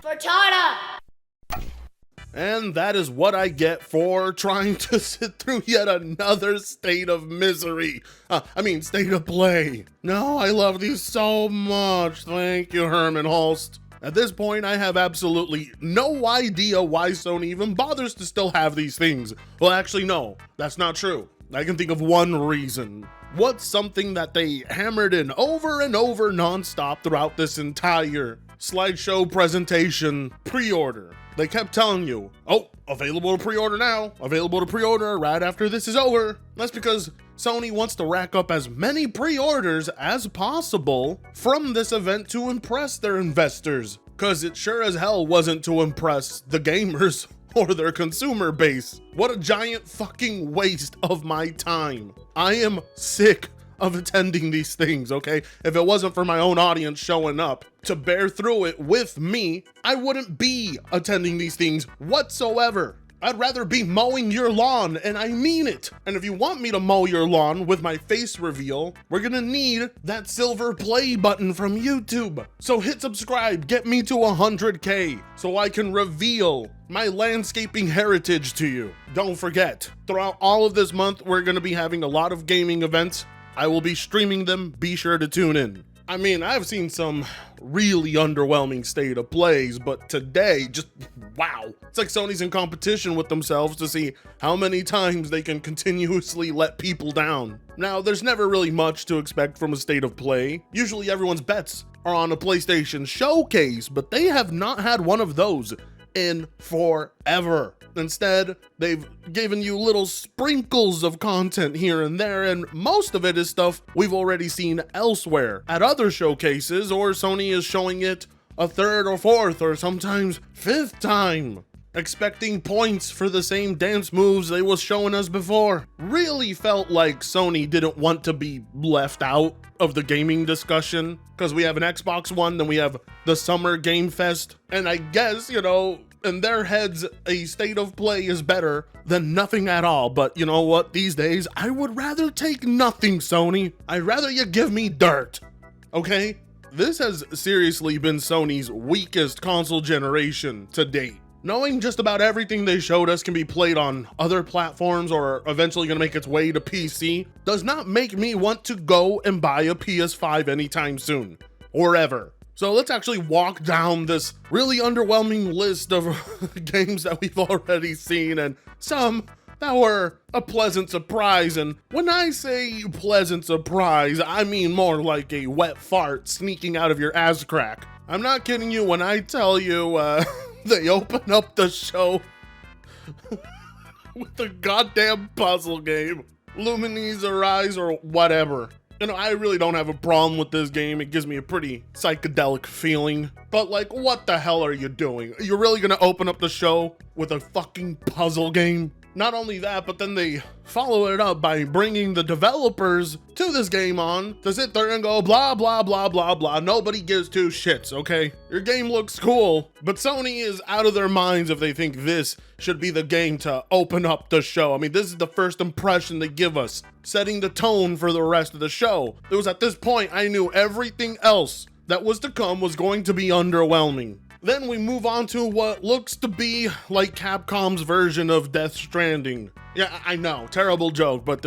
Cortana! And that is what I get for trying to sit through yet another state of misery. State of play. No, I love these so much. Thank you, Herman Holst. At this point, I have absolutely no idea why Sony even bothers to still have these things. Well, actually, no, that's not true. I can think of one reason. What's something that they hammered in over and over nonstop throughout this entire slideshow presentation? Pre-order. They kept telling you, oh, available to pre-order now, available to pre-order right after this is over. That's because Sony wants to rack up as many pre-orders as possible from this event to impress their investors. Cause it sure as hell wasn't to impress the gamers or their consumer base. What a giant fucking waste of my time. I am sick of attending these things, okay? If it wasn't for my own audience showing up to bear through it with me, I wouldn't be attending these things whatsoever. I'd rather be mowing your lawn, and I mean it. And if you want me to mow your lawn with my face reveal, we're gonna need that silver play button from YouTube. So hit subscribe, get me to 100K, so I can reveal my landscaping heritage to you. Don't forget, throughout all of this month, we're gonna be having a lot of gaming events. I will be streaming them, be sure to tune in. I mean, I've seen some really underwhelming state of plays, but today, just wow. It's like Sony's in competition with themselves to see how many times they can continuously let people down. Now, there's never really much to expect from a state of play. Usually everyone's bets are on a PlayStation showcase, but they have not had one of those in forever. Instead, they've given you little sprinkles of content here and there, and most of it is stuff we've already seen elsewhere at other showcases, or Sony is showing it a third or fourth or sometimes fifth time, expecting points for the same dance moves they was showing us before. Really felt like Sony didn't want to be left out of the gaming discussion, because we have an Xbox One, then we have the Summer Game Fest, and I guess, in their heads, a state of play is better than nothing at all. But you know what? These days, I would rather take nothing, Sony. I'd rather you give me dirt, okay? This has seriously been Sony's weakest console generation to date. Knowing just about everything they showed us can be played on other platforms or eventually gonna make its way to PC does not make me want to go and buy a PS5 anytime soon, or ever. So let's actually walk down this really underwhelming list of games that we've already seen, and some that were a pleasant surprise. And when I say pleasant surprise, I mean more like a wet fart sneaking out of your ass crack. I'm not kidding you when I tell you they open up the show with a goddamn puzzle game, Lumine's Arise or whatever. I really don't have a problem with this game. It gives me a pretty psychedelic feeling. But like, what the hell are you doing? You're really gonna open up the show with a fucking puzzle game? Not only that, but then they follow it up by bringing the developers to this game on to sit there and go blah, blah, blah, blah, blah. Nobody gives two shits, okay? Your game looks cool, but Sony is out of their minds if they think this should be the game to open up the show. I mean, this is the first impression they give us, setting the tone for the rest of the show. It was at this point I knew everything else that was to come was going to be underwhelming. Then we move on to what looks to be like Capcom's version of Death Stranding. Yeah, I know, terrible joke, but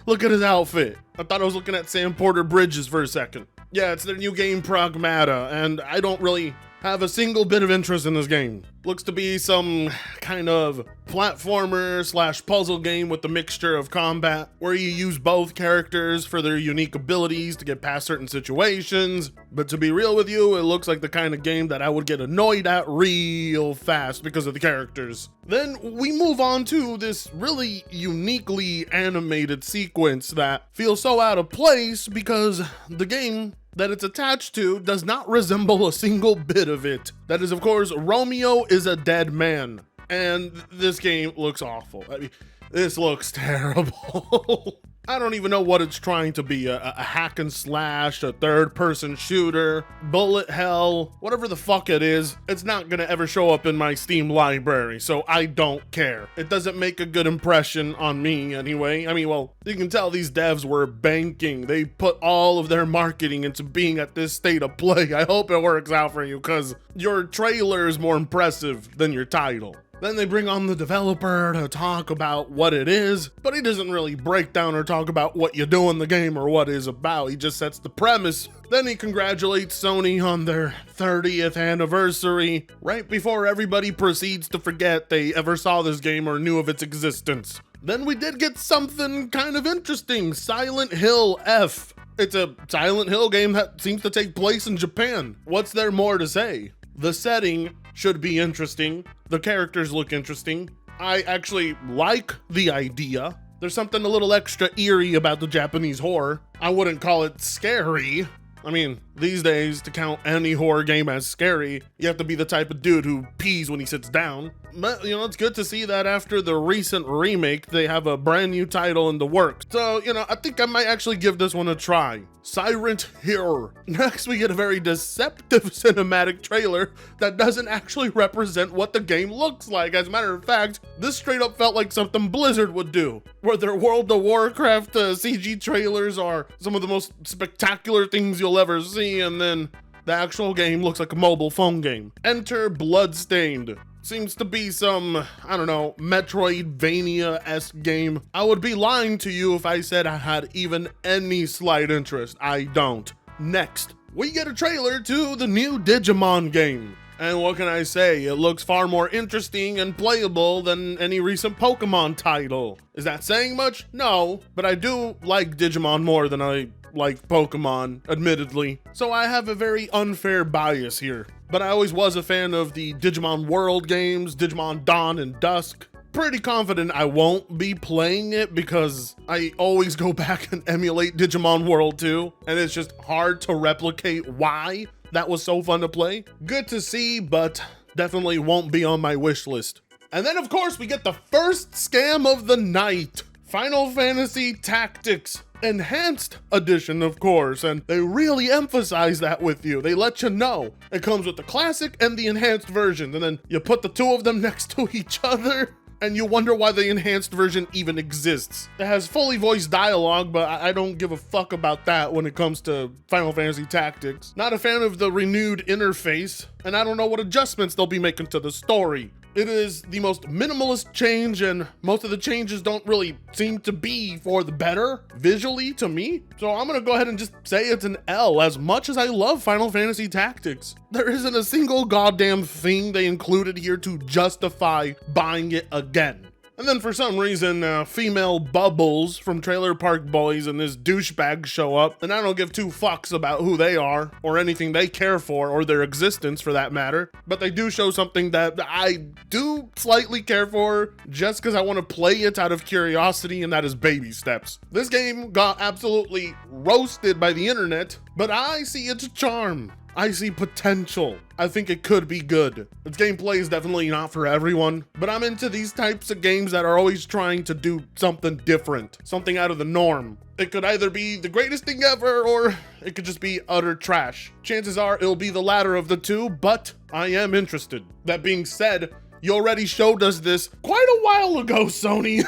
look at his outfit. I thought I was looking at Sam Porter Bridges for a second. Yeah, it's their new game Pragmata, and I don't really have a single bit of interest in this game. Looks to be some kind of platformer slash puzzle game with a mixture of combat where you use both characters for their unique abilities to get past certain situations. But to be real with you, it looks like the kind of game that I would get annoyed at real fast because of the characters. Then we move on to this really uniquely animated sequence that feels so out of place because the game that it's attached to does not resemble a single bit of it. That is, of course, Romeo is a Dead Man. And this game looks awful. I mean, this looks terrible. I don't even know what it's trying to be, a hack and slash, a third-person shooter, bullet hell, whatever the fuck it is. It's not gonna ever show up in my Steam library, so I don't care. It doesn't make a good impression on me anyway. I mean, well, you can tell these devs were banking. They put all of their marketing into being at this state of play. I hope it works out for you, because your trailer is more impressive than your title. Then they bring on the developer to talk about what it is, but he doesn't really break down or talk about what you do in the game or what it's about. He just sets the premise. Then he congratulates Sony on their 30th anniversary, right before everybody proceeds to forget they ever saw this game or knew of its existence. Then we did get something kind of interesting, Silent Hill F. It's a Silent Hill game that seems to take place in Japan. What's there more to say? The setting should be interesting. The characters look interesting. I actually like the idea. There's something a little extra eerie about the Japanese horror. I wouldn't call it scary. I mean, these days, to count any horror game as scary, you have to be the type of dude who pees when he sits down. But, you know, it's good to see that after the recent remake, they have a brand new title in the works. So, you know, I think I might actually give this one a try. Silent Hill. Next, we get a very deceptive cinematic trailer that doesn't actually represent what the game looks like. As a matter of fact, this straight up felt like something Blizzard would do, where their World of Warcraft CG trailers are some of the most spectacular things you'll ever see, and then the actual game looks like a mobile phone game. Enter Bloodstained. Seems to be some, I don't know, Metroidvania-esque game. I would be lying to you if I said I had even any slight interest. I don't. Next, we get a trailer to the new Digimon game. And what can I say? It looks far more interesting and playable than any recent Pokemon title. Is that saying much? No, but I do like Digimon more than I like Pokemon, admittedly. So I have a very unfair bias here. But I always was a fan of the Digimon World games, Digimon Dawn and Dusk. Pretty confident I won't be playing it because I always go back and emulate Digimon World 2, and it's just hard to replicate why that was so fun to play. Good to see, but definitely won't be on my wish list. And then of course we get the first scam of the night. Final Fantasy Tactics. Enhanced edition, of course, and they really emphasize that with you. They let you know it comes with the classic and the enhanced version, and then you put the two of them next to each other and you wonder why the enhanced version even exists. It has fully voiced dialogue, but I don't give a fuck about that when it comes to Final Fantasy Tactics. Not a fan of the renewed interface, and I don't know what adjustments they'll be making to the story. It is the most minimalist change, and most of the changes don't really seem to be for the better visually to me. So I'm gonna go ahead and just say it's an L. As much as I love Final Fantasy Tactics, there isn't a single goddamn thing they included here to justify buying it again. And then for some reason, female Bubbles from Trailer Park Boys and this douchebag show up, and I don't give two fucks about who they are, or anything they care for, or their existence for that matter, but they do show something that I do slightly care for, just because I want to play it out of curiosity, and that is Baby Steps. This game got absolutely roasted by the internet, but I see its charm. I see potential. I think it could be good. Its gameplay is definitely not for everyone, but I'm into these types of games that are always trying to do something different, something out of the norm. It could either be the greatest thing ever, or it could just be utter trash. Chances are it'll be the latter of the two, but I am interested. That being said, you already showed us this quite a while ago, Sony.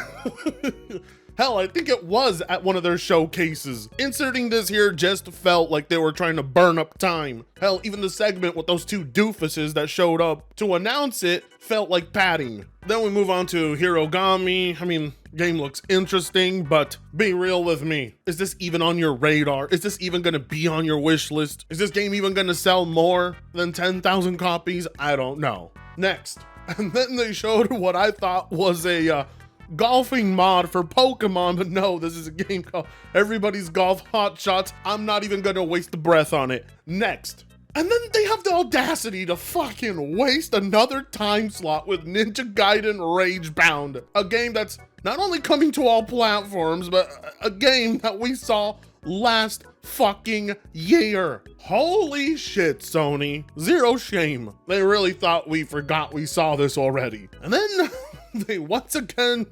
Hell, I think it was at one of their showcases. Inserting this here just felt like they were trying to burn up time. Hell, even the segment with those two doofuses that showed up to announce it felt like padding. Then we move on to Hirogami. I mean, game looks interesting, but be real with me. Is this even on your radar? Is this even gonna be on your wish list? Is this game even gonna sell more than 10,000 copies? I don't know. Next, and then they showed what I thought was a golfing mod for Pokemon, but no, this is a game called Everybody's Golf Hot Shots. I'm not even gonna waste the breath on it. Next. And then they have the audacity to fucking waste another time slot with Ninja Gaiden Ragebound, a game that's not only coming to all platforms, but a game that we saw last fucking year. Holy shit, Sony. Zero shame. They really thought we forgot we saw this already. And then they once again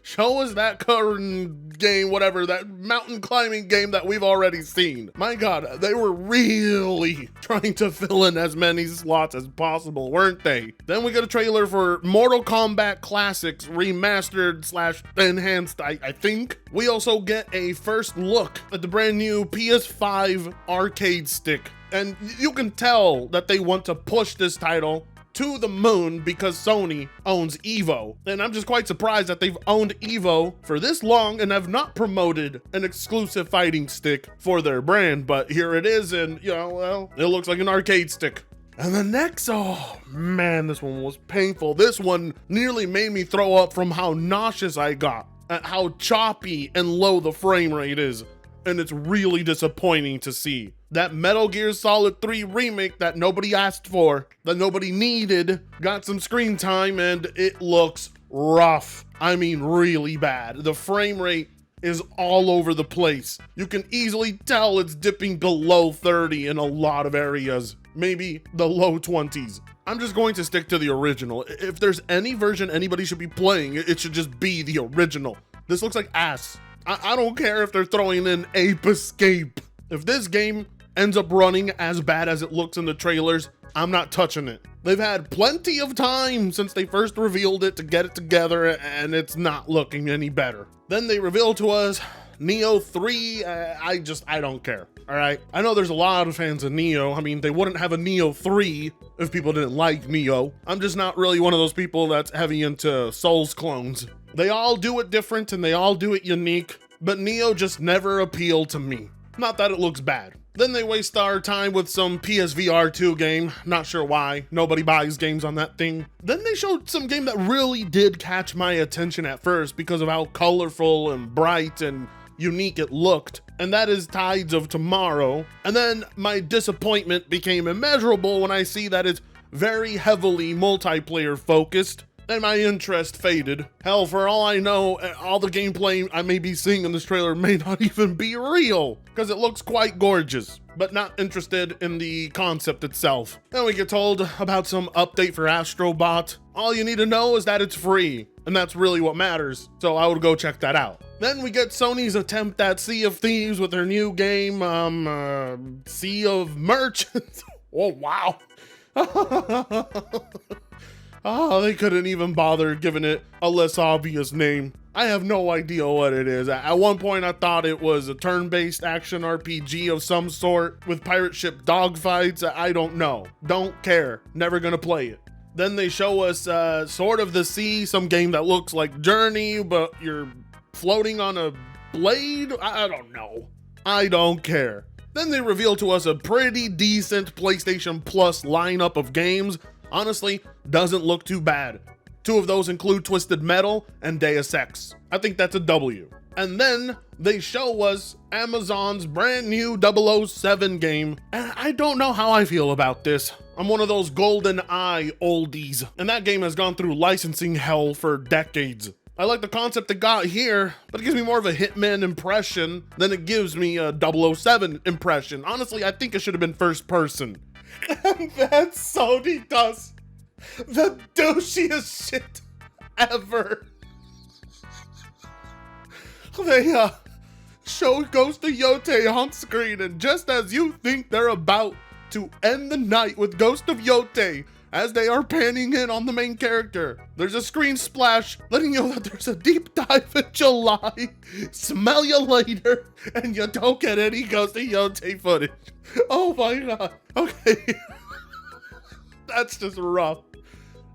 Show us that current game, whatever, that mountain climbing game that we've already seen. My God, they were really trying to fill in as many slots as possible, weren't they? Then we get a trailer for Mortal Kombat Classics Remastered / Enhanced, I think. We also get a first look at the brand new PS5 arcade stick. And you can tell that they want to push this title to the moon because Sony owns Evo. And I'm just quite surprised that they've owned Evo for this long and have not promoted an exclusive fighting stick for their brand. But here it is, and you know, well, it looks like an arcade stick. And the next, oh man, this one was painful. This one nearly made me throw up from how nauseous I got at how choppy and low the frame rate is. And it's really disappointing to see. That Metal Gear Solid 3 remake that nobody asked for, that nobody needed, got some screen time, and it looks rough. I mean, really bad. The frame rate is all over the place. You can easily tell it's dipping below 30 in a lot of areas, maybe the low 20s. I'm just going to stick to the original. If there's any version anybody should be playing, it should just be the original. This looks like ass. I don't care if they're throwing in Ape Escape. If this game ends up running as bad as it looks in the trailers, I'm not touching it. They've had plenty of time since they first revealed it to get it together, and it's not looking any better. Then they reveal to us Neo 3. I don't care, all right? I know there's a lot of fans of Neo. I mean, they wouldn't have a Neo 3 if people didn't like Neo. I'm just not really one of those people that's heavy into Souls clones. They all do it different and they all do it unique, but Neo just never appealed to me. Not that it looks bad. Then they waste our time with some PSVR 2 game. Not sure why. Nobody buys games on that thing. Then they showed some game that really did catch my attention at first because of how colorful and bright and unique it looked. And that is Tides of Tomorrow. And then my disappointment became immeasurable when I see that it's very heavily multiplayer focused. And my interest faded. Hell, for all I know, all the gameplay I may be seeing in this trailer may not even be real, because it looks quite gorgeous, but not interested in the concept itself. Then we get told about some update for Astrobot. All you need to know is that it's free, and that's really what matters, so I would go check that out. Then we get Sony's attempt at Sea of Thieves with their new game, Sea of Merchants. Oh, wow. Oh, they couldn't even bother giving it a less obvious name. I have no idea what it is. At one point, I thought it was a turn-based action RPG of some sort with pirate ship dogfights. I don't know. Don't care. Never gonna play it. Then they show us Sword of the Sea, some game that looks like Journey, but you're floating on a blade? I don't know. I don't care. Then they reveal to us a pretty decent PlayStation Plus lineup of games. Honestly, doesn't look too bad. Two of those include Twisted Metal and Deus Ex. I think that's a W. And then they show us Amazon's brand new 007 game. And I don't know how I feel about this. I'm one of those golden eye oldies, and that game has gone through licensing hell for decades. I like the concept it got here, but it gives me more of a Hitman impression than it gives me a 007 impression. Honestly, I think it should have been first person. And then Sony does the douchiest shit ever. They show Ghost of Yote on screen, and just as you think they're about to end the night with Ghost of Yote, as they are panning in on the main character, there's a screen splash letting you know that there's a deep dive in July. Smell you later, and you don't get any Ghost of Yote footage. Oh my God. Okay. That's just rough.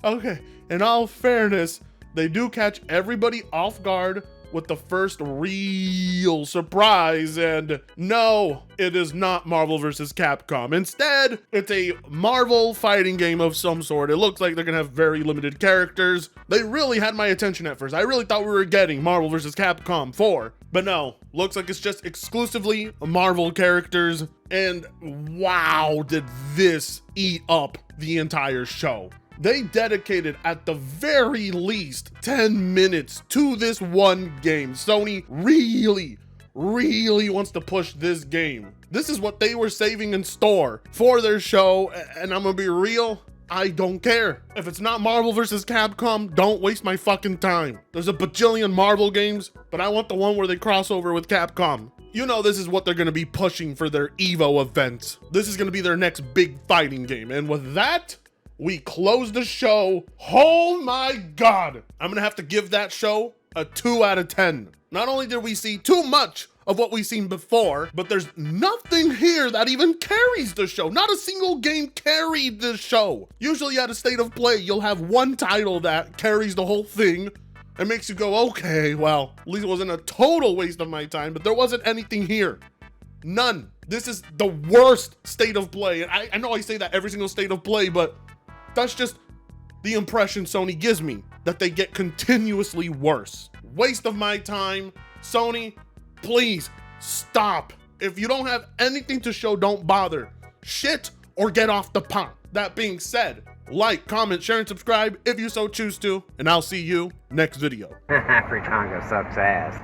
Okay, in all fairness, they do catch everybody off guard with the first real surprise, and no, it is not Marvel vs. Capcom. Instead, it's a Marvel fighting game of some sort. It looks like they're gonna have very limited characters. They really had my attention at first. I really thought we were getting Marvel vs. Capcom 4, but no, looks like it's just exclusively Marvel characters, and wow, did this eat up the entire show. They dedicated at the very least 10 minutes to this one game. Sony really wants to push this game. This is what they were saving in store for their show, and I'm gonna be real, I don't care. If it's not Marvel vs. Capcom, don't waste my fucking time. There's a bajillion Marvel games, but I want the one where they cross over with Capcom. You know this is what they're gonna be pushing for their EVO events. This is gonna be their next big fighting game. And with that, we close the show. Oh my God. I'm gonna have to give that show a 2 out of 10. Not only did we see too much of what we've seen before, but there's nothing here that even carries the show. Not a single game carried this show. Usually at a State of Play, you'll have one title that carries the whole thing and makes you go, okay, well, at least it wasn't a total waste of my time, but there wasn't anything here. None. This is the worst State of Play. And I know I say that every single State of Play, but that's just the impression Sony gives me, that they get continuously worse. Waste of my time. Sony, please stop. If you don't have anything to show, don't bother. Shit or get off the pot. That being said, like, comment, share, and subscribe if you so choose to, and I'll see you next video. Fritongo sucks ass.